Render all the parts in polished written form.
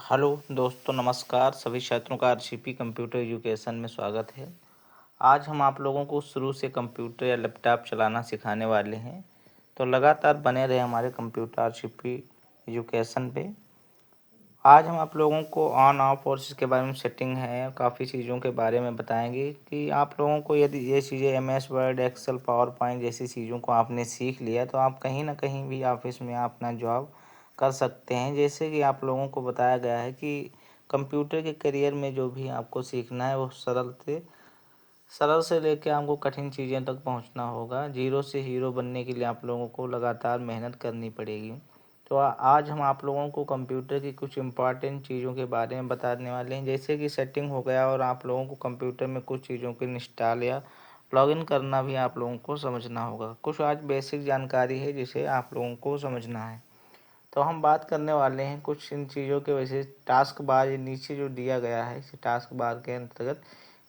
Hello दोस्तों, नमस्कार। सभी छात्रों का आरसीपी कंप्यूटर एजुकेशन में स्वागत है। आज हम आप लोगों को शुरू से कंप्यूटर या लैपटॉप चलाना सिखाने वाले हैं, तो लगातार बने रहे हमारे कंप्यूटर आरसीपी एजुकेशन पे। आज हम आप लोगों को ऑन ऑफ और इसके बारे में सेटिंग है, काफ़ी चीज़ों के बारे में बताएंगे कि आप लोगों को यदि ये चीज़ें MS word, excel, power point जैसी चीज़ों को आपने सीख लिया तो आप कहीं ना कहीं भी ऑफिस में अपना जॉब कर सकते हैं। जैसे कि आप लोगों को बताया गया है कि कंप्यूटर के करियर में जो भी आपको सीखना है वो सरल से लेकर आपको कठिन चीज़ें तक पहुंचना होगा। जीरो से हीरो बनने के लिए आप लोगों को लगातार मेहनत करनी पड़ेगी। तो आज हम आप लोगों को कंप्यूटर की कुछ इम्पॉर्टेंट चीज़ों के बारे में बताने वाले हैं, जैसे कि सेटिंग हो गया, और आप लोगों को कंप्यूटर में कुछ चीज़ों को इंस्टॉल या लॉगिन करना भी आप लोगों को समझना होगा। कुछ आज बेसिक जानकारी है जिसे आप लोगों को समझना है। तो हम बात करने वाले हैं कुछ इन चीज़ों के वजह से। टास्क बार ये नीचे जो दिया गया है, इस टास्क बार के अंतर्गत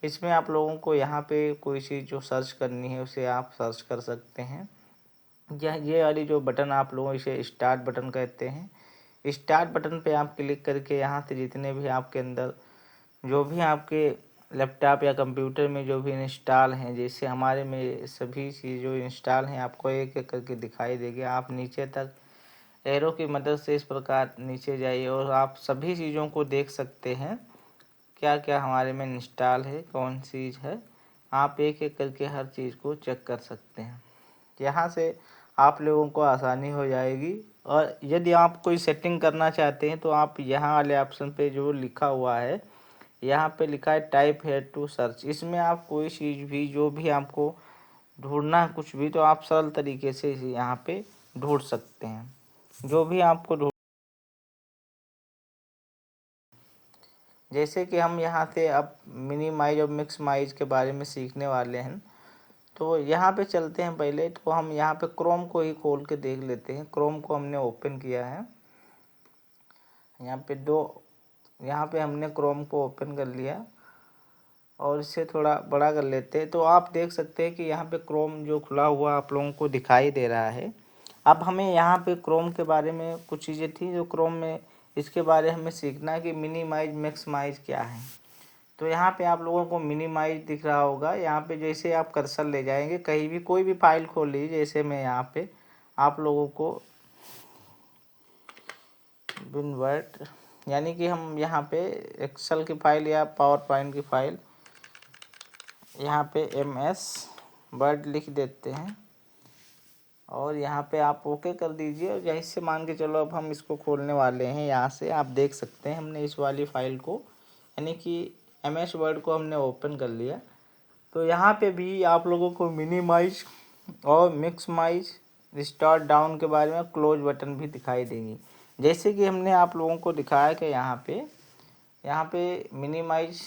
इसमें आप लोगों को यहाँ पे कोई चीज़ जो सर्च करनी है उसे आप सर्च कर सकते हैं। ये वाली जो बटन आप लोगों इसे स्टार्ट बटन कहते हैं। स्टार्ट बटन पे आप क्लिक करके यहाँ से जितने भी आपके अंदर जो भी आपके लैपटॉप या कंप्यूटर में जो भी इंस्टॉल हैं, जैसे हमारे में सभी चीज़ जो इंस्टॉल हैं आपको एक एक करके दिखाई देगी। आप नीचे तक एरो की मदद से इस प्रकार नीचे जाइए और आप सभी चीज़ों को देख सकते हैं, क्या क्या हमारे में इंस्टॉल है, कौन सी चीज़ है। आप एक एक करके हर चीज़ को चेक कर सकते हैं। यहाँ से आप लोगों को आसानी हो जाएगी। और यदि आप कोई सेटिंग करना चाहते हैं तो आप यहाँ वाले ऑप्शन पे जो लिखा हुआ है, यहाँ पे लिखा है टाइप है टू सर्च, इसमें आप कोई चीज़ भी जो भी आपको ढूंढना है कुछ भी, तो आप सरल तरीके से इसे यहाँ पे ढूंढ सकते हैं जो भी आपको ढूंढ। जैसे कि हम यहाँ से अब मिनिमाइज और मिक्समाइज के बारे में सीखने वाले हैं, तो यहाँ पे चलते हैं। पहले तो हम यहाँ पे क्रोम को ही खोल के देख लेते हैं। क्रोम को हमने ओपन किया है, यहाँ पे हमने क्रोम को ओपन कर लिया और इसे थोड़ा बड़ा कर लेते हैं। तो आप देख सकते हैं कि यहाँ पे क्रोम जो खुला हुआ आप लोगों को दिखाई दे रहा है। अब हमें यहाँ पे क्रोम के बारे में कुछ चीज़ें थी जो क्रोम में, इसके बारे में हमें सीखना है कि मिनिमाइज मैक्सिमाइज क्या है। तो यहाँ पे आप लोगों को मिनिमाइज दिख रहा होगा। यहाँ पे जैसे आप कर्सर ले जाएंगे, कहीं भी कोई भी फाइल खोल लीजिए, जैसे मैं यहाँ पे आप लोगों को विनवर्ट, यानी कि हम यहाँ पे एक्सेल की फाइल या पावर पॉइंट की फाइल, यहाँ पे MS वर्ड लिख देते हैं और यहाँ पे आप ओके कर दीजिए। और यहीं से मान के चलो अब हम इसको खोलने वाले हैं। यहाँ से आप देख सकते हैं हमने इस वाली फाइल को, यानी कि MS वर्ड को हमने ओपन कर लिया। तो यहाँ पे भी आप लोगों को मिनिमाइज और मिक्समाइज, स्टार्ट डाउन के बारे में क्लोज बटन भी दिखाई देंगी। जैसे कि हमने आप लोगों को दिखाया कि यहाँ पे मिनिमाइज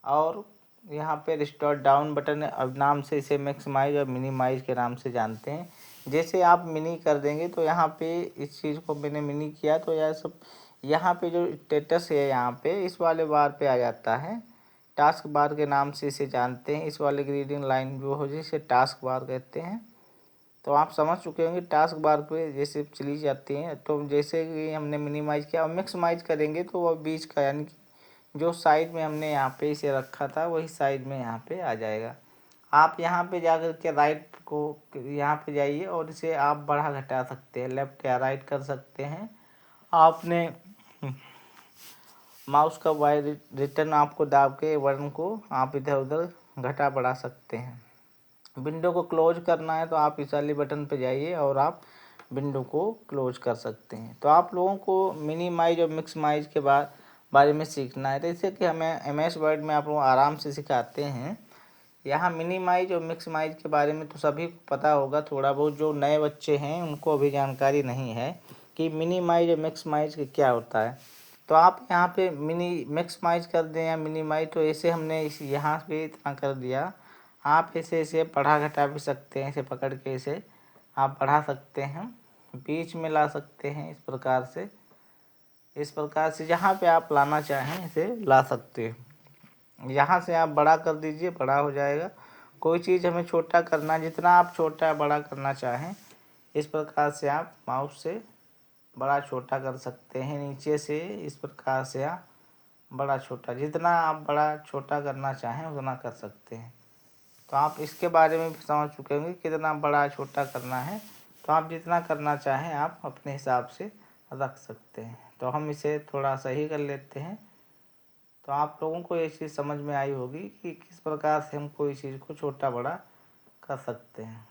और यहाँ पे रिस्टोर डाउन बटन है। अब नाम से इसे मैक्सिमाइज और मिनिमाइज के नाम से जानते हैं। जैसे आप मिनी कर देंगे तो यहाँ पे इस चीज़ को मैंने मिनी किया तो यह सब यहाँ पे जो स्टेटस है यहाँ पे इस वाले बार पे आ जाता है। टास्क बार के नाम से इसे जानते हैं। इस वाले ग्रीडिंग लाइन जो हो जिसे टास्क बार कहते हैं। तो आप समझ चुके होंगे टास्क बार पे जैसे चली जाती हैं। तो जैसे कि हमने मिनिमाइज किया और मैक्सिमाइज करेंगे तो वह बीच का, यानी कि जो साइड में हमने यहाँ पे इसे रखा था वही साइड में यहाँ पे आ जाएगा। आप यहाँ पे जाकर के राइट को यहाँ पे जाइए और इसे आप बढ़ा घटा सकते हैं, लेफ्ट या राइट कर सकते हैं। आपने माउस का वाई रिटर्न आपको दाब के बटन को आप इधर उधर घटा बढ़ा सकते हैं। विंडो को क्लोज करना है तो आप इस वाले बटन पे जाइए और आप विंडो को क्लोज कर सकते हैं। तो आप लोगों को मिनिमाइज और मिक्समाइज के बारे में सीखना है। जैसे कि हमें MS वर्ड में आप लोग आराम से सिखाते हैं। यहाँ मिनिमाइज और मिक्समाइज के बारे में तो सभी को पता होगा, थोड़ा बहुत जो नए बच्चे हैं उनको अभी जानकारी नहीं है कि मिनिमाइज और मिक्समाइज क्या होता है। तो आप यहाँ पे मिनी मैक्सिमाइज कर दें या मिनिमाइज, तो ऐसे हमने इस यहाँ पे इतना कर दिया। आप इसे बढ़ा घटा भी सकते हैं, इसे पकड़ के इसे आप बढ़ा सकते हैं, बीच में ला सकते हैं। इस प्रकार से जहाँ पे आप लाना चाहें इसे ला सकते हैं। यहाँ से आप बड़ा कर दीजिए, बड़ा हो जाएगा। कोई चीज़ हमें छोटा करना, जितना आप छोटा बड़ा करना चाहें इस प्रकार से आप माउस से बड़ा छोटा कर सकते हैं नीचे से इस प्रकार से आप बड़ा छोटा, जितना आप बड़ा छोटा करना चाहें उतना कर सकते हैं। तो आप इसके बारे में भी समझ चुके होंगे कितना बड़ा छोटा करना है, तो आप जितना करना चाहें आप अपने हिसाब से रख सकते हैं। तो हम इसे थोड़ा सही कर लेते हैं। तो आप लोगों को ये चीज़ समझ में आई होगी कि किस प्रकार से हम कोई चीज़ को छोटा बड़ा कर सकते हैं।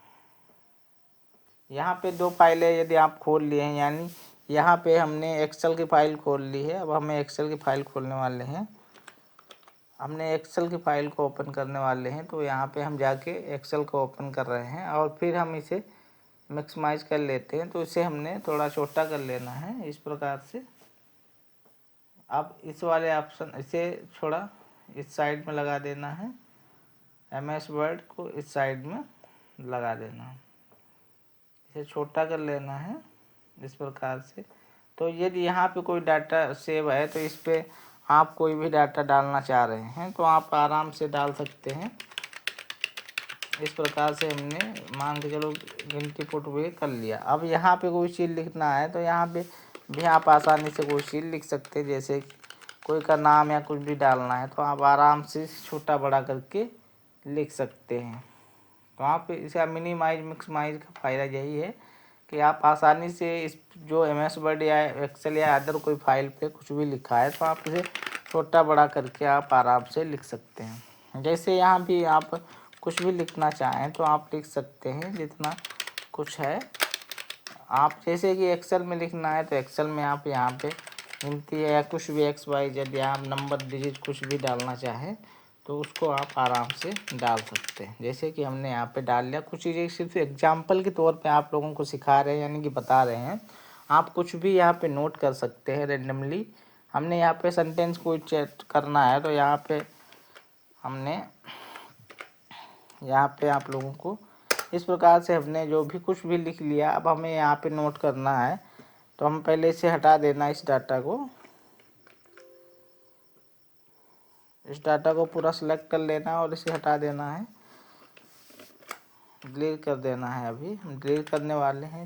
यहाँ पे दो फाइलें यदि आप खोल लिए हैं, यानी यहाँ पे हमने एक्सेल की फ़ाइल खोल ली है। अब हमें एक्सेल की फ़ाइल खोलने वाले हैं, हमने एक्सेल की फ़ाइल को ओपन करने वाले हैं। तो यहाँ पे हम जाके एक्सेल को ओपन कर रहे हैं और फिर हम इसे मैक्सिमाइज कर लेते हैं। तो इसे हमने थोड़ा छोटा कर लेना है इस प्रकार से। अब इस वाले ऑप्शन इसे थोड़ा इस साइड में लगा देना है, MS वर्ड को इस साइड में लगा देना है, इसे छोटा कर लेना है इस प्रकार से। तो यदि यहाँ पे कोई डाटा सेव है तो इस पर आप कोई भी डाटा डालना चाह रहे हैं तो आप आराम से डाल सकते हैं। इस प्रकार से हमने मान के चलो गिनती पुट भी कर लिया। अब यहाँ पे कोई चीज़ लिखना है तो यहाँ पे भी आप आसानी से कोई चीज़ लिख सकते हैं, जैसे कोई का नाम या कुछ भी डालना है तो आप आराम से छोटा बड़ा करके लिख सकते हैं। तो आप इसे मिनिमाइज मैक्सिमाइज का फ़ायदा यही है कि आप आसानी से इस जो MS वर्ड या एक्सेल या अदर कोई फाइल पे कुछ भी लिखा है तो आप इसे छोटा बड़ा करके आप आराम से लिख सकते हैं। जैसे यहाँ भी आप कुछ भी लिखना चाहें तो आप लिख सकते हैं जितना कुछ है। आप जैसे कि एक्सेल में लिखना है तो एक्सेल में आप यहाँ पे गिनती है या कुछ भी XYZ या आप नंबर डिजिट कुछ भी डालना चाहें तो उसको आप आराम से डाल सकते हैं। जैसे कि हमने यहाँ पे डाल लिया। कुछ चीज़ें सिर्फ एग्जाम्पल के तौर पे आप लोगों को सिखा रहे हैं, यानी कि बता रहे हैं। आप कुछ भी यहाँ पे नोट कर सकते हैं रेंडमली। हमने यहाँ पे सेंटेंस कोई चेक करना है तो यहाँ पे हमने यहाँ पे आप लोगों को इस प्रकार से हमने जो भी कुछ भी लिख लिया। अब हमें यहाँ पे नोट करना है तो हम पहले इसे हटा देना, इस डाटा को पूरा सेलेक्ट कर लेना और इसे हटा देना है, डिलीट कर देना है। अभी हम डिलीट करने वाले हैं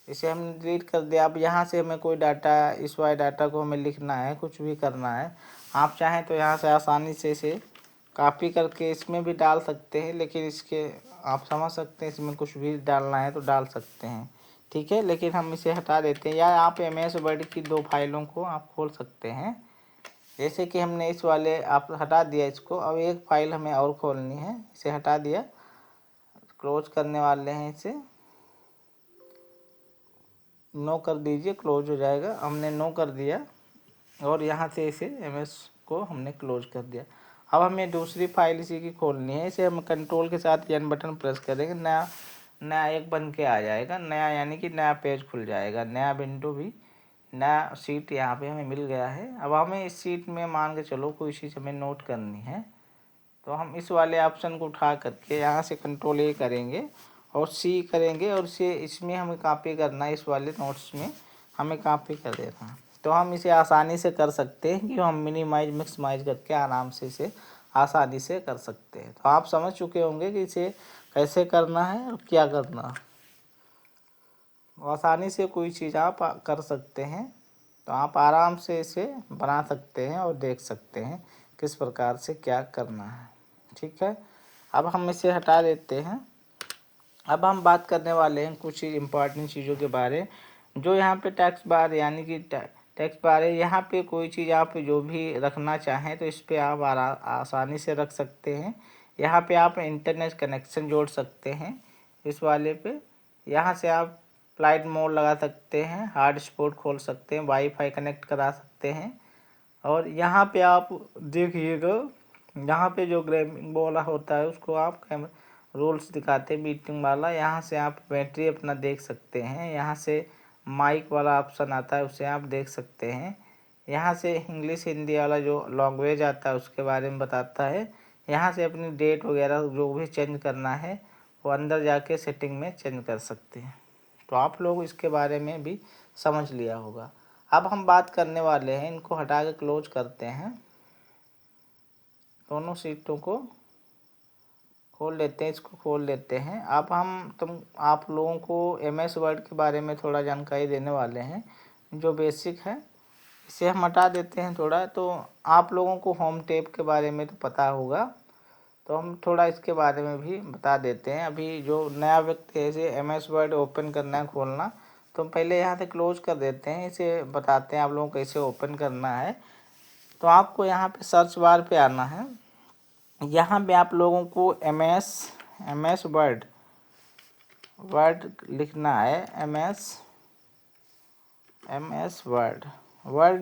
इसे हम डिलीट कर दिया। अब यहाँ से हमें कोई डाटा, इस वाले डाटा को हमें लिखना है, कुछ भी करना है। आप चाहें तो यहाँ से आसानी से इसे कॉपी करके इसमें भी डाल सकते हैं, लेकिन इसके आप समझ सकते हैं इसमें कुछ भी डालना है तो डाल सकते हैं, ठीक है। लेकिन हम इसे हटा देते हैं। या आप MS वर्ड की दो फाइलों को आप खोल सकते हैं। जैसे कि हमने इस वाले आप हटा दिया इसको। अब एक फ़ाइल हमें और खोलनी है, इसे हटा दिया, क्लोज करने वाले हैं इसे। नो कर दीजिए, क्लोज हो जाएगा। हमने नो कर दिया और यहाँ से इसे MS को हमने क्लोज कर दिया। अब हमें दूसरी फाइल इसी की खोलनी है। इसे हम कंट्रोल के साथ N बटन प्रेस करेंगे, नया एक बन के आ जाएगा, नया यानी कि नया पेज खुल जाएगा, नया विंडो भी, नया सीट यहाँ पे हमें मिल गया है। अब हमें इस सीट में मान के चलो कोई चीज़ हमें नोट करनी है तो हम इस वाले ऑप्शन को उठा करके यहाँ से कंट्रोल A करेंगे और C करेंगे और इसे इसमें हमें कॉपी करना है, इस वाले नोट्स में हमें कॉपी कर देना है। तो हम इसे आसानी से कर सकते हैं कि हम मिनिमाइज मैक्सिमाइज करके आराम से इसे आसानी से कर सकते हैं। तो आप समझ चुके होंगे कि इसे कैसे करना है और क्या करना है। आसानी से कोई चीज़ आप कर सकते हैं तो आप आराम से इसे बना सकते हैं और देख सकते हैं किस प्रकार से क्या करना है, ठीक है। अब हम इसे हटा देते हैं। अब हम बात करने वाले हैं कुछ इम्पॉर्टेंट चीज़ों के बारे, जो यहाँ पे टैक्स बार यानी कि टैक्स बार है। यहाँ पे कोई चीज़ आप जो भी रखना चाहें तो इस पर आप आसानी से रख सकते हैं। यहाँ पे आप इंटरनेट कनेक्शन जोड़ सकते हैं इस वाले पे। यहाँ से आप फ्लाइट मोड लगा सकते हैं, हॉटस्पॉट खोल सकते हैं, वाईफाई कनेक्ट करा सकते हैं। और यहाँ पे आप देखिएगा, यहाँ पे जो गेमिंग वाला होता है उसको आप रूल्स दिखाते हैं मीटिंग वाला। यहाँ से आप बैटरी अपना देख सकते हैं। यहाँ से माइक वाला ऑप्शन आता है, उसे आप देख सकते हैं। यहाँ से इंग्लिश हिंदी वाला जो लैंग्वेज आता है उसके बारे में बताता है। यहाँ से अपनी डेट वगैरह जो भी चेंज करना है वो अंदर जाके सेटिंग में चेंज कर सकते हैं। तो आप लोग इसके बारे में भी समझ लिया होगा। अब हम बात करने वाले हैं, इनको हटा के क्लोज करते हैं, दोनों सीटों को खोल लेते हैं, इसको खोल लेते हैं। अब आप लोगों को MS वर्ड के बारे में थोड़ा जानकारी देने वाले हैं जो बेसिक है, इसे हम हटा देते हैं थोड़ा। तो आप लोगों को होम टैब के बारे में तो पता होगा, तो हम थोड़ा इसके बारे में भी बता देते हैं। अभी जो नया व्यक्ति है, इसे MS वर्ड ओपन करना है, खोलना, तो हम पहले यहाँ से क्लोज कर देते हैं। इसे बताते हैं आप लोगों को कैसे ओपन करना है। तो आपको यहाँ पे सर्च बार पे आना है। यहाँ पे आप लोगों को MS वर्ड लिखना है। MS वर्ड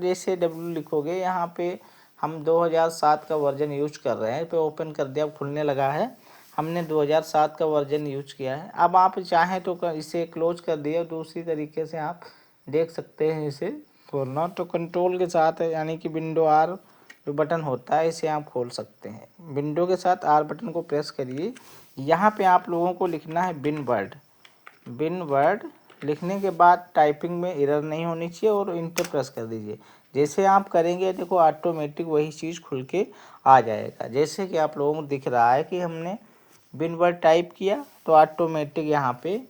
जैसे W लिखोगे, यहाँ पे हम 2007 का वर्जन यूज कर रहे हैं। पे ओपन कर दिया, खुलने लगा है। हमने 2007 का वर्जन यूज किया है। अब आप चाहें तो इसे क्लोज कर दिए, दूसरी तरीके से आप देख सकते हैं इसे खोलना। तो कंट्रोल के साथ है, यानी कि विंडो R जो बटन होता है, इसे आप खोल सकते हैं। विंडो के साथ R बटन को प्रेस करिए। यहाँ पे आप लोगों को लिखना है बिन वर्ड। लिखने के बाद टाइपिंग में एरर नहीं होनी चाहिए और इंटर प्रेस कर दीजिए। जैसे आप करेंगे देखो ऑटोमेटिक वही चीज़ खुल के आ जाएगा। जैसे कि आप लोगों को दिख रहा है कि हमने बिन वर्ड टाइप किया तो ऑटोमेटिक यहाँ पे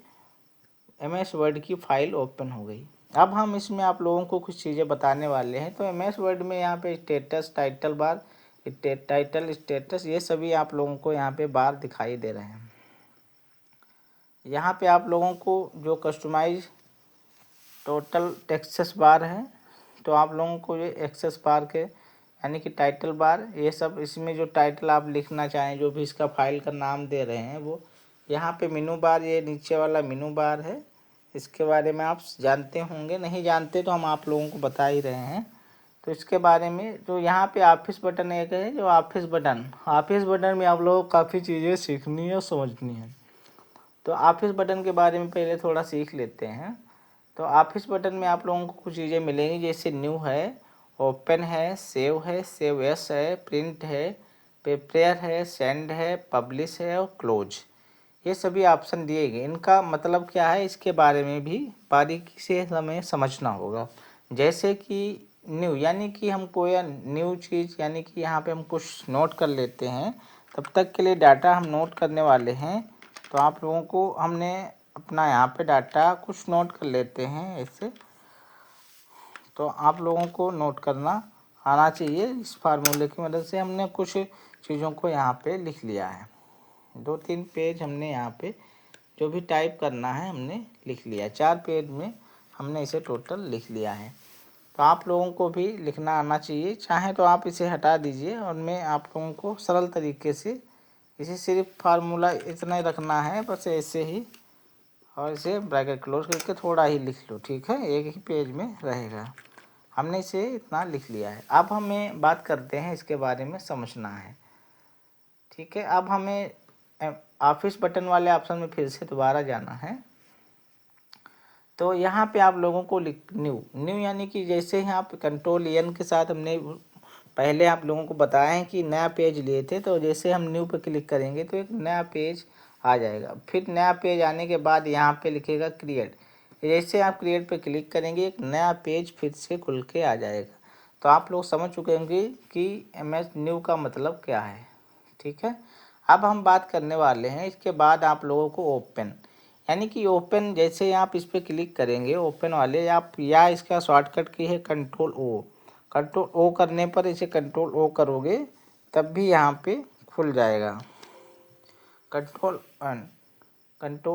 MS वर्ड की फाइल ओपन हो गई। अब हम इसमें आप लोगों को कुछ चीज़ें बताने वाले हैं। तो MS वर्ड में यहाँ पे status, title bar, title, status, ये सभी आप लोगों को यहाँ पे बार दिखाई दे रहे हैं। यहाँ पे आप लोगों को जो कस्टमाइज टोटल टेक्स्ट बार है, तो आप लोगों को ये एक्सेस बार के यानी कि टाइटल बार, ये सब इसमें जो टाइटल आप लिखना चाहें, जो भी इसका फाइल का नाम दे रहे हैं वो। यहाँ पे मेनू बार, ये नीचे वाला मेनू बार है। इसके बारे में आप जानते होंगे, नहीं जानते तो हम आप लोगों को बता ही रहे हैं। तो इसके बारे में जो यहाँ पे ऑफिस बटन एक है, जो ऑफिस बटन में आप लोगों को काफ़ी चीज़ें सीखनी है और समझनी है। तो ऑफिस बटन के बारे में पहले थोड़ा सीख लेते हैं। तो ऑफिस बटन में आप लोगों को कुछ चीज़ें मिलेंगी, जैसे न्यू है, ओपन है, सेव एस है, प्रिंट है, प्रिपेयर है, सेंड है, पब्लिश है और क्लोज। ये सभी ऑप्शन दिए गए। इनका मतलब क्या है, इसके बारे में भी बारीकी से हमें समझना होगा। जैसे कि न्यू यानी कि हम कोई न्यू चीज़, यानी कि यहाँ पे हम कुछ नोट कर लेते हैं। तब तक के लिए डाटा हम नोट करने वाले हैं। तो आप लोगों को हमने अपना यहाँ पे डाटा कुछ नोट कर लेते हैं ऐसे। तो आप लोगों को नोट करना आना चाहिए। इस फार्मूले की मदद से हमने कुछ चीज़ों को यहाँ पे लिख लिया है। 2-3 पेज हमने यहाँ पे जो भी टाइप करना है हमने लिख लिया। 4 पेज में हमने इसे टोटल लिख लिया है। तो आप लोगों को भी लिखना आना चाहिए। चाहे तो आप इसे हटा दीजिए और मैं आप लोगों को सरल तरीके से इसे सिर्फ फार्मूला इतना ही रखना है, बस ऐसे ही, और इसे ब्रैकेट क्लोज करके थोड़ा ही लिख लो, ठीक है, एक ही पेज में रहेगा। हमने इसे इतना लिख लिया है। अब हमें बात करते हैं, इसके बारे में समझना है, ठीक है। अब हमें ऑफिस बटन वाले ऑप्शन में फिर से दोबारा जाना है। तो यहाँ पे आप लोगों को न्यू यानी कि जैसे यहाँ पे कंट्रोल N के साथ हमने पहले आप लोगों को बताया है कि नया पेज लिए थे। तो जैसे हम न्यू पे क्लिक करेंगे तो एक नया पेज आ जाएगा। फिर नया पेज आने के बाद यहाँ पे लिखेगा क्रिएट। जैसे आप क्रिएट पे क्लिक करेंगे एक नया पेज फिर से खुल के आ जाएगा। तो आप लोग समझ चुके होंगे कि MS न्यू का मतलब क्या है, ठीक है। अब हम बात करने वाले हैं इसके बाद आप लोगों को ओपन, यानी कि ओपन जैसे आप इस पर क्लिक करेंगे ओपन वाले, आप या इसका शॉर्टकट की है कंट्रोल ओ करने पर इसे कंट्रोल ओ करोगे तब भी यहाँ पे खुल जाएगा। कंट्रोल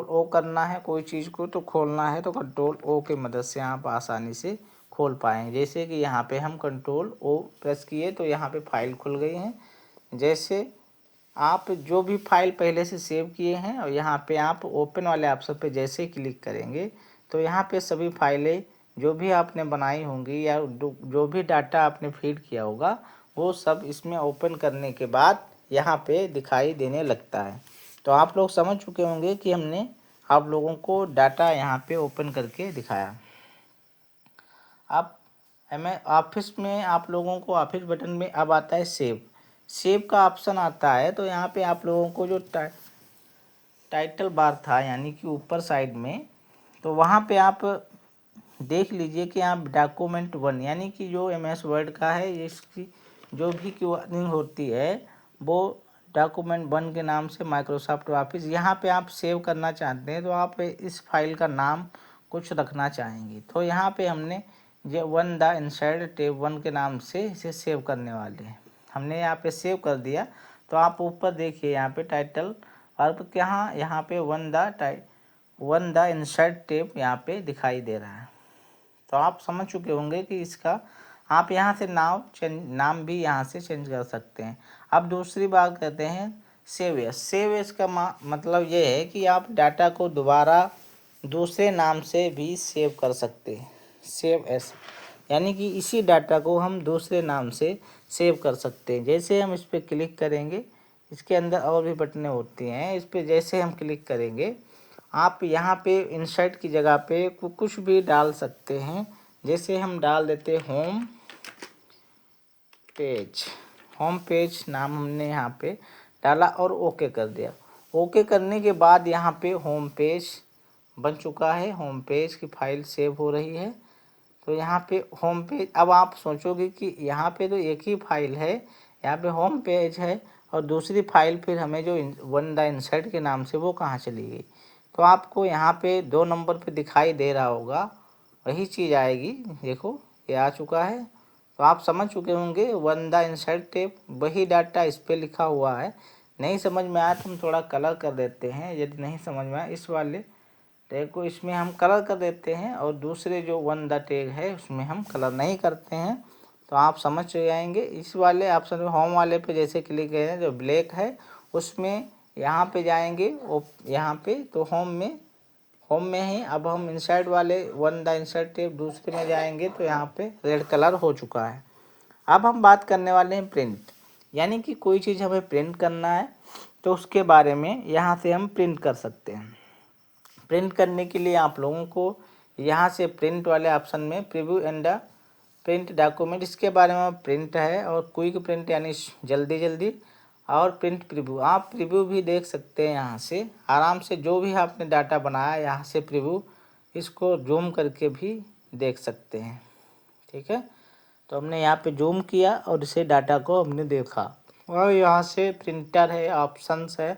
ओ करना है कोई चीज़ को तो खोलना है तो कंट्रोल ओ की मदद से आप आसानी से खोल पाएंगे। जैसे कि यहाँ पे हम कंट्रोल ओ प्रेस किए तो यहाँ पे फाइल खुल गई हैं। जैसे आप जो भी फाइल पहले से सेव किए हैं और यहाँ पे आप ओपन वाले ऑप्शन पे जैसे ही क्लिक करेंगे तो यहाँ पे सभी फाइलें जो भी आपने बनाई होंगी या जो भी डाटा आपने फीड किया होगा वो सब इसमें ओपन करने के बाद यहाँ पे दिखाई देने लगता है। तो आप लोग समझ चुके होंगे कि हमने आप लोगों को डाटा यहाँ पे ओपन करके दिखाया। अब हमें ऑफिस में आप लोगों को ऑफिस बटन में अब आता है सेव का ऑप्शन आता है। तो यहाँ पे आप लोगों को जो टाइटल बार था यानी कि ऊपर साइड में, तो वहाँ पे आप देख लीजिए कि आप डॉक्यूमेंट 1 यानी कि जो MS वर्ड का है इसकी जो भी क्यूआरिंग होती है वो डॉक्यूमेंट 1 के नाम से माइक्रोसॉफ्ट ऑफिस। यहाँ पे आप सेव करना चाहते हैं तो आप इस फाइल का नाम कुछ रखना चाहेंगे, तो यहाँ पे हमने जो 1 द इंसर्ट टेब 1 के नाम से इसे सेव करने वाले हैं। हमने यहाँ पे सेव कर दिया, तो आप ऊपर देखिए यहाँ पे टाइटल और यहाँ पे 1 द इंसर्ट टेब यहाँ पे दिखाई दे रहा है। तो आप समझ चुके होंगे कि इसका आप यहाँ से नाम भी यहाँ से चेंज कर सकते हैं। अब दूसरी बात कहते हैं सेव एस। सेव एस का मतलब ये है कि आप डाटा को दोबारा दूसरे नाम से भी सेव कर सकते हैं। सेव एस यानी कि इसी डाटा को हम दूसरे नाम से सेव कर सकते हैं। जैसे हम इस पर क्लिक करेंगे, इसके अंदर और भी बटनें होती हैं, इस पर जैसे हम क्लिक करेंगे आप यहाँ पे इंसर्ट की जगह पे कुछ भी डाल सकते हैं। जैसे हम डाल देते होम पेज नाम हमने यहाँ पे डाला और ओके कर दिया। ओके करने के बाद यहाँ पे होम पेज बन चुका है, होम पेज की फाइल सेव हो रही है। तो यहाँ पे होम पेज, अब आप सोचोगे कि यहाँ पे तो एक ही फाइल है, यहाँ पे होम पेज है और दूसरी फाइल फिर हमें जो 1 द इंसर्ट के नाम से वो कहाँ चली गई। तो आपको यहाँ पे 2 नंबर पे दिखाई दे रहा होगा, वही चीज़ आएगी। देखो ये आ चुका है, तो आप समझ चुके होंगे 1 द इंसर्ट टेब, वही डाटा इस पर लिखा हुआ है। नहीं समझ में आया तो हम थोड़ा कलर कर देते हैं। यदि नहीं समझ में आया इस वाले टैग को इसमें हम कलर कर देते हैं और दूसरे जो 1 द टैग है उसमें हम कलर नहीं करते हैं, तो आप समझ जाएंगे। इस वाले ऑप्शन में होम वाले पे जैसे क्लिक करें जो ब्लैक है उसमें यहाँ पे जाएंगे, यहाँ पे तो होम में ही अब हम इंसर्ट वाले 1 द इंसर्ट टैब दूसरे में जाएंगे तो यहाँ पे रेड कलर हो चुका है। अब हम बात करने वाले हैं प्रिंट, यानी कि कोई चीज़ हमें प्रिंट करना है तो उसके बारे में यहाँ से हम प्रिंट कर सकते हैं। प्रिंट करने के लिए आप लोगों को यहाँ से प्रिंट वाले ऑप्शन में प्रीव्यू एंड प्रिंट डॉक्यूमेंट, इसके बारे में प्रिंट है और क्विक प्रिंट यानी जल्दी और प्रिंट प्रीव्यू, आप प्रीव्यू भी देख सकते हैं। यहाँ से आराम से जो भी आपने डाटा बनाया यहाँ से प्रीव्यू इसको जूम करके भी देख सकते हैं। ठीक है, तो हमने यहाँ पे जूम किया और इसे डाटा को हमने देखा। और यहाँ से प्रिंटर है, ऑप्शंस है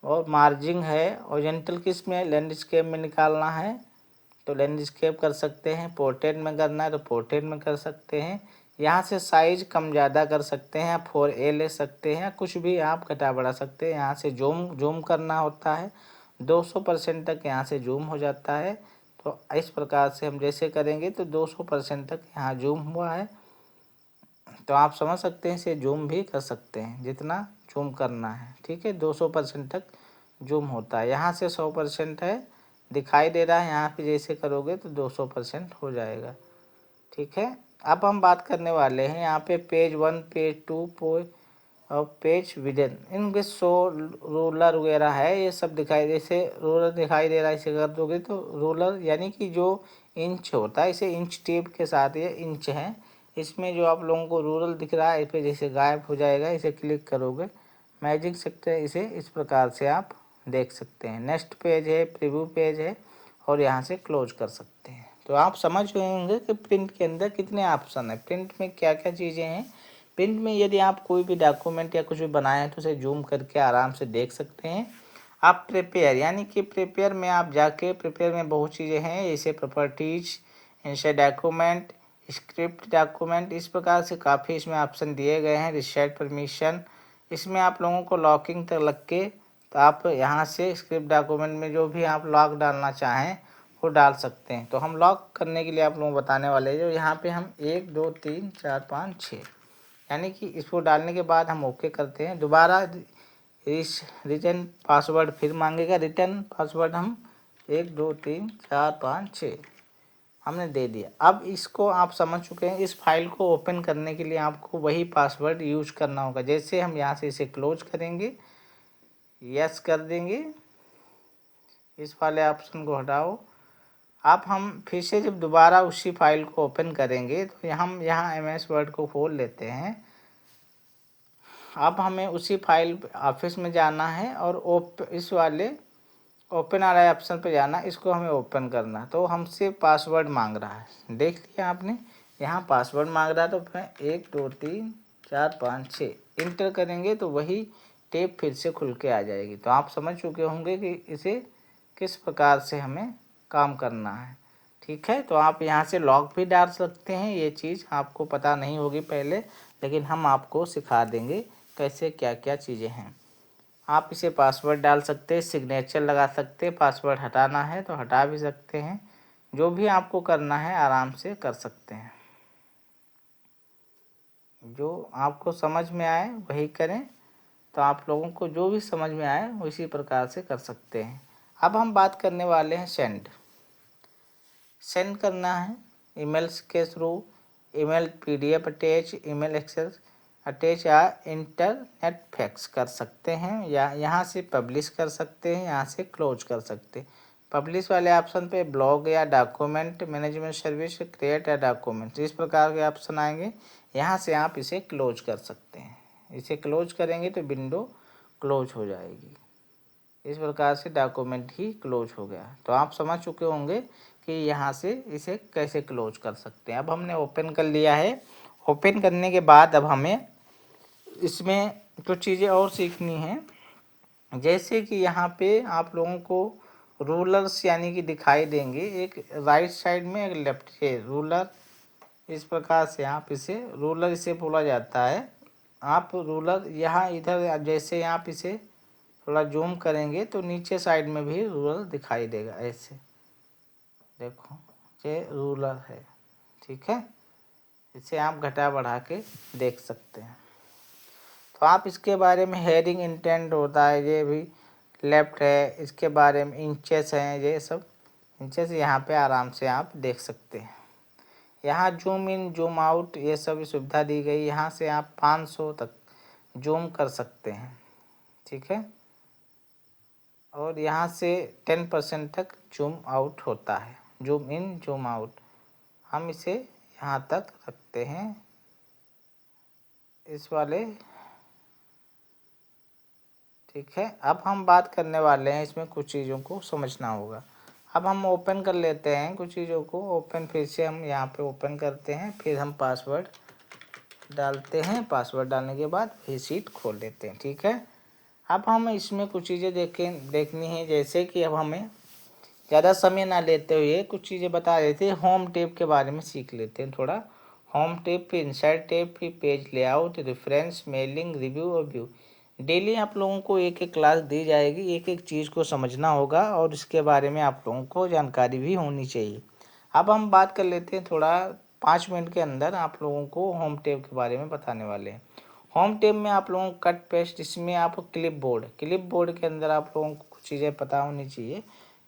और मार्जिंग है। ओरिजेंटल किस में, लैंडस्केप में निकालना है तो लैंडस्केप कर सकते हैं, पोर्ट्रेट में करना है तो पोर्ट्रेट में कर सकते हैं। यहाँ से साइज कम ज़्यादा कर सकते हैं, 4A ले सकते हैं, कुछ भी आप घटा बढ़ा सकते हैं। यहाँ से जूम करना होता है, 200% तक यहाँ से जूम हो जाता है। तो इस प्रकार से हम जैसे करेंगे तो 200% तक यहाँ जूम हुआ है, तो आप समझ सकते हैं इसे जूम भी कर सकते हैं जितना जूम करना है। ठीक है, 200% तक जूम होता है। यहाँ से 100% है, दिखाई दे रहा है, यहाँ पे जैसे करोगे तो 200% हो जाएगा। ठीक है, अब हम बात करने वाले हैं यहाँ पे पेज 1, पेज 2 और पेज विजन, इनके 100 रोलर वगैरह है, ये सब दिखाई, जैसे रोलर दिखाई दे रहा है इसे कर दोगे तो रोलर यानी कि जो इंच होता है, इसे इंच टेप के साथ ये इंच है, इसमें जो आप लोगों को रूरल दिख रहा है इस पर जैसे गायब हो जाएगा, इसे क्लिक करोगे मैजिक सेक्टर, इसे इस प्रकार से आप देख सकते हैं। नेक्स्ट पेज है, प्रीव्यू पेज है और यहाँ से क्लोज कर सकते हैं। तो आप समझ गए होंगे कि प्रिंट के अंदर कितने ऑप्शन है, प्रिंट में क्या क्या चीज़ें हैं। प्रिंट में यदि आप कोई भी डॉक्यूमेंट या कुछ भी बनाए तो उसे जूम करके आराम से देख सकते हैं। आप प्रिपेयर यानी कि प्रिपेयर में आप जाके, प्रिपेयर में बहुत चीज़ें हैं जैसे properties, insert document, script document, इस प्रकार से काफ़ी इसमें ऑप्शन दिए गए हैं। रिसेट परमिशन, इसमें आप लोगों को लॉकिंग तक लग के, तो आप यहाँ से स्क्रिप्ट डॉक्यूमेंट में जो भी आप लॉक डालना चाहें वो डाल सकते हैं। तो हम लॉक करने के लिए आप लोगों को बताने वाले हैं, जो यहाँ पे हम 1 2 3 4 5 6 यानी कि इसको डालने के बाद हम ओके करते हैं। दोबारा रिटर्न पासवर्ड फिर मांगेगा, रिटर्न पासवर्ड हम 1 2 3 4 5 6 हमने दे दिया। अब इसको आप समझ चुके हैं, इस फाइल को ओपन करने के लिए आपको वही पासवर्ड यूज करना होगा। जैसे हम यहाँ से इसे क्लोज करेंगे, यस कर देंगे, इस वाले ऑप्शन को हटाओ। अब हम फिर से जब दोबारा उसी फाइल को ओपन करेंगे तो हम यहाँ MS वर्ड को खोल लेते हैं। अब हमें उसी फाइल ऑफिस में जाना है और इस वाले ओपन वाले ऑप्शन पे जाना, इसको हमें ओपन करना। तो हमसे पासवर्ड मांग रहा है, देख लिया आपने, यहाँ पासवर्ड मांग रहा है। तो मैं 1 2 3 4 5 6 इंटर करेंगे तो वही टेप फिर से खुल के आ जाएगी। तो आप समझ चुके होंगे कि इसे किस प्रकार से हमें काम करना है। ठीक है, तो आप यहाँ से लॉक भी डाल सकते हैं। ये चीज़ आपको पता नहीं होगी पहले, लेकिन हम आपको सिखा देंगे कैसे क्या क्या चीज़ें हैं। आप इसे पासवर्ड डाल सकते हैं, सिग्नेचर लगा सकते हैं, पासवर्ड हटाना है तो हटा भी सकते हैं। जो भी आपको करना है आराम से कर सकते हैं। जो आपको समझ में आए वही करें। तो आप लोगों को जो भी समझ में आए उसी प्रकार से कर सकते हैं। अब हम बात करने वाले हैं सेंड करना है ईमेल्स के थ्रू। Email PDF attach, email access attach या इंटरनेट फैक्स कर सकते हैं, या यहाँ से पब्लिश कर सकते हैं, यहाँ से क्लोज कर सकते हैं। पब्लिश वाले ऑप्शन पे ब्लॉग या डॉक्यूमेंट मैनेजमेंट सर्विस, क्रिएट या डॉक्यूमेंट, इस प्रकार के ऑप्शन आएंगे। यहाँ से आप इसे क्लोज कर सकते हैं। इसे क्लोज करेंगे तो विंडो क्लोज हो जाएगी। इस प्रकार से डॉक्यूमेंट ही क्लोज हो गया। तो आप समझ चुके होंगे कि यहाँ से इसे कैसे क्लोज कर सकते हैं। अब हमने ओपन कर लिया है। ओपन करने के बाद अब हमें इसमें कुछ चीज़ें और सीखनी हैं। जैसे कि यहाँ पे आप लोगों को रूलर्स यानी कि दिखाई देंगे, एक राइट साइड में एक लेफ्ट है रूलर। इस प्रकार से आप इसे रूलर इसे बोला जाता है। आप रूलर यहाँ इधर जैसे आप इसे थोड़ा जूम करेंगे तो नीचे साइड में भी रूलर दिखाई देगा। ऐसे देखो ये रूलर है। ठीक है, इसे आप घटा बढ़ा के देख सकते हैं। तो आप इसके बारे में हेडिंग इंटेंट होता है, ये भी लेफ्ट है। इसके बारे में इंचेस हैं, ये सब इंचेस यहाँ पे आराम से आप देख सकते हैं। यहाँ जूम इन जूम आउट ये सब सुविधा दी गई। यहाँ से आप 500 तक जूम कर सकते हैं। ठीक है, और यहाँ से 10% तक जूम आउट होता है, जूम इन जूम आउट। हम इसे यहाँ तक रखते हैं इस वाले। ठीक है, अब हम बात करने वाले हैं, इसमें कुछ चीज़ों को समझना होगा। अब हम ओपन कर लेते हैं कुछ चीज़ों को। ओपन फिर से हम यहाँ पे ओपन करते हैं, फिर हम पासवर्ड डालते हैं। पासवर्ड डालने के बाद फिर शीट खोल लेते हैं। ठीक है, अब हम इसमें कुछ चीज़ें देखनी है। जैसे कि अब हमें ज़्यादा समय ना लेते हुए कुछ चीज़ें बता देते हैं। होम टैब के बारे में सीख लेते हैं थोड़ा। होम टैब, फिर इंसर्ट टैब, फिर page layout, reference, mailing, review और व्यू। डेली आप लोगों को एक एक क्लास दी जाएगी, एक एक चीज़ को समझना होगा और इसके बारे में आप लोगों को जानकारी भी होनी चाहिए। अब हम बात कर लेते हैं थोड़ा 5 मिनट के अंदर आप लोगों को होम टैब के बारे में बताने वाले हैं। होम टैब में आप लोगों को कट पेस्ट, इसमें आप क्लिप बोर्ड के अंदर आप लोगों को कुछ चीज़ें पता होनी चाहिए।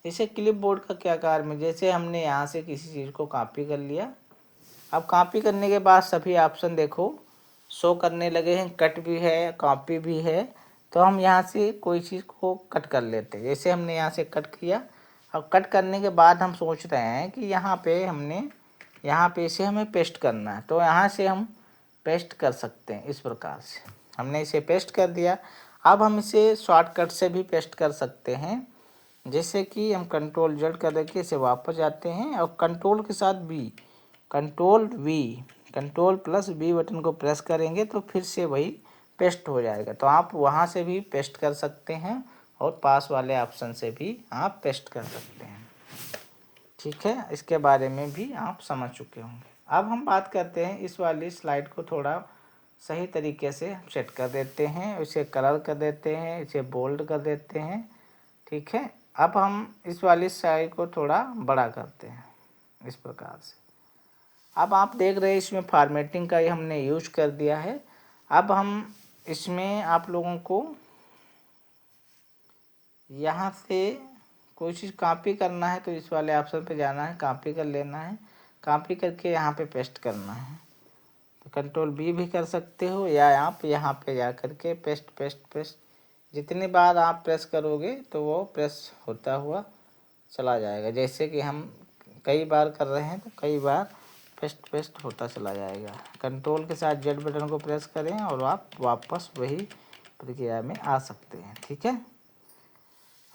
जैसे क्लिप बोर्ड का क्या कार्य में, जैसे हमने यहाँ से किसी चीज़ को कॉपी कर लिया। अब कॉपी करने के बाद सभी ऑप्शन देखो शो करने लगे हैं, कट भी है कॉपी भी है। तो हम यहाँ से कोई चीज़ को कट कर लेते हैं। जैसे हमने यहाँ से कट किया। अब कट करने के बाद हम सोच रहे हैं कि यहाँ पे यहाँ पे इसे हमें पेस्ट करना है, तो यहाँ से हम पेस्ट कर सकते हैं। इस प्रकार से हमने इसे पेस्ट कर दिया। अब हम इसे शॉर्टकट से भी पेस्ट कर सकते हैं। जैसे कि हम कंट्रोल Z करके इसे वापस जाते हैं और कंट्रोल के साथ B, कंट्रोल+B बटन को प्रेस करेंगे तो फिर से वही पेस्ट हो जाएगा। तो आप वहाँ से भी पेस्ट कर सकते हैं और पास वाले ऑप्शन से भी आप पेस्ट कर सकते हैं। ठीक है, इसके बारे में भी आप समझ चुके होंगे। अब हम बात करते हैं इस वाली स्लाइड को थोड़ा सही तरीके से सेट कर देते हैं। इसे कलर कर देते हैं, इसे बोल्ड कर देते हैं। ठीक है, अब हम इस वाली स्लाइड को थोड़ा बड़ा करते हैं इस प्रकार से। अब आप देख रहे हैं इसमें फॉर्मेटिंग का ही हमने यूज कर दिया है। अब हम इसमें आप लोगों को यहाँ से कोई चीज़ कॉपी करना है तो इस वाले ऑप्शन पे जाना है, कॉपी कर लेना है। कॉपी करके यहाँ पे पेस्ट करना है। तो कंट्रोल B भी कर सकते हो, या आप यहाँ पे जा करके पेस्ट जितनी बार आप प्रेस करोगे तो वो प्रेस होता हुआ चला जाएगा। जैसे कि हम कई बार कर रहे हैं तो कई बार पेस्ट होता चला जाएगा। कंट्रोल के साथ Z बटन को प्रेस करें और आप वापस वही प्रक्रिया में आ सकते हैं। ठीक है,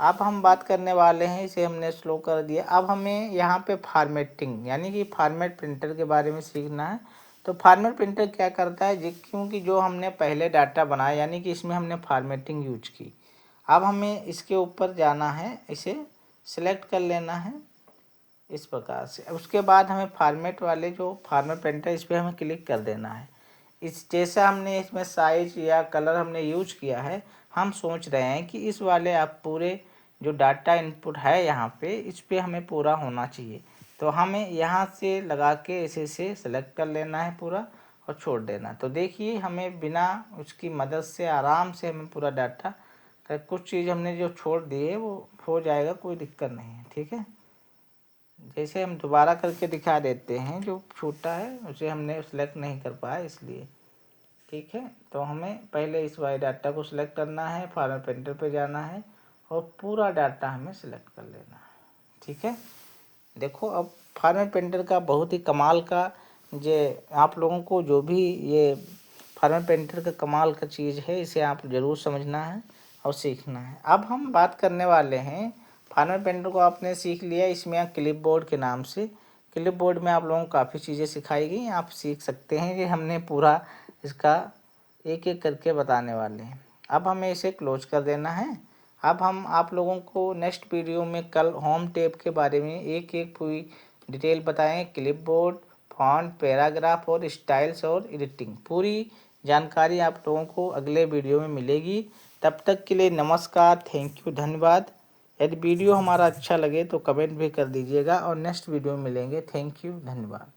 अब हम बात करने वाले हैं, इसे हमने स्लो कर दिया। अब हमें यहाँ पे फॉर्मेटिंग यानी कि फॉर्मेट प्रिंटर के बारे में सीखना है। तो फार्मेट प्रिंटर क्या करता है जी, क्योंकि जो हमने पहले डाटा बनाया यानी कि इसमें हमने फॉर्मेटिंग यूज की, अब हमें इसके ऊपर जाना है, इसे सिलेक्ट कर लेना है इस प्रकार से। उसके बाद हमें फॉर्मेट वाले जो फॉर्मेट प्रिंटर इस पर हमें क्लिक कर देना है। इस जैसा हमने इसमें साइज या कलर हमने यूज किया है, हम सोच रहे हैं कि इस वाले आप पूरे जो डाटा इनपुट है यहाँ पे, इस पे हमें पूरा होना चाहिए। तो हमें यहाँ से लगा के इसे से सेलेक्ट कर लेना है पूरा और छोड़ देना। तो देखिए हमें बिना उसकी मदद से आराम से हमें पूरा डाटा, कुछ चीज़ हमने जो छोड़ दी है वो हो जाएगा, कोई दिक्कत नहीं है। ठीक है, जैसे हम दोबारा करके दिखा देते हैं, जो छूटा है उसे हमने सेलेक्ट नहीं कर पाया इसलिए। ठीक है, तो हमें पहले इस वाले डाटा को सिलेक्ट करना है, फॉर्मेट प्रिंटर पे जाना है और पूरा डाटा हमें सिलेक्ट कर लेना है। ठीक है, देखो अब फॉर्मेट प्रिंटर का बहुत ही कमाल का, ये आप लोगों को जो भी ये फॉर्मेट प्रिंटर का कमाल का चीज़ है, इसे आप ज़रूर समझना है और सीखना है। अब हम बात करने वाले हैं, फॉर्मेट प्रिंटर को आपने सीख लिया, इसमें क्लिप बोर्ड के नाम से, क्लिप बोर्ड में आप लोगों को काफ़ी चीज़ें सिखाई गई, आप सीख सकते हैं कि हमने पूरा इसका एक एक करके बताने वाले हैं। अब हमें इसे क्लोज कर देना है। अब हम आप लोगों को नेक्स्ट वीडियो में कल होम टैब के बारे में एक एक पूरी डिटेल बताएं, क्लिप बोर्ड, फॉन्ट, पैराग्राफ और स्टाइल्स और एडिटिंग, पूरी जानकारी आप लोगों को अगले वीडियो में मिलेगी। तब तक के लिए नमस्कार, थैंक यू, धन्यवाद। यदि वीडियो हमारा अच्छा लगे तो कमेंट भी कर दीजिएगा और नेक्स्ट वीडियो में मिलेंगे। थैंक यू, धन्यवाद।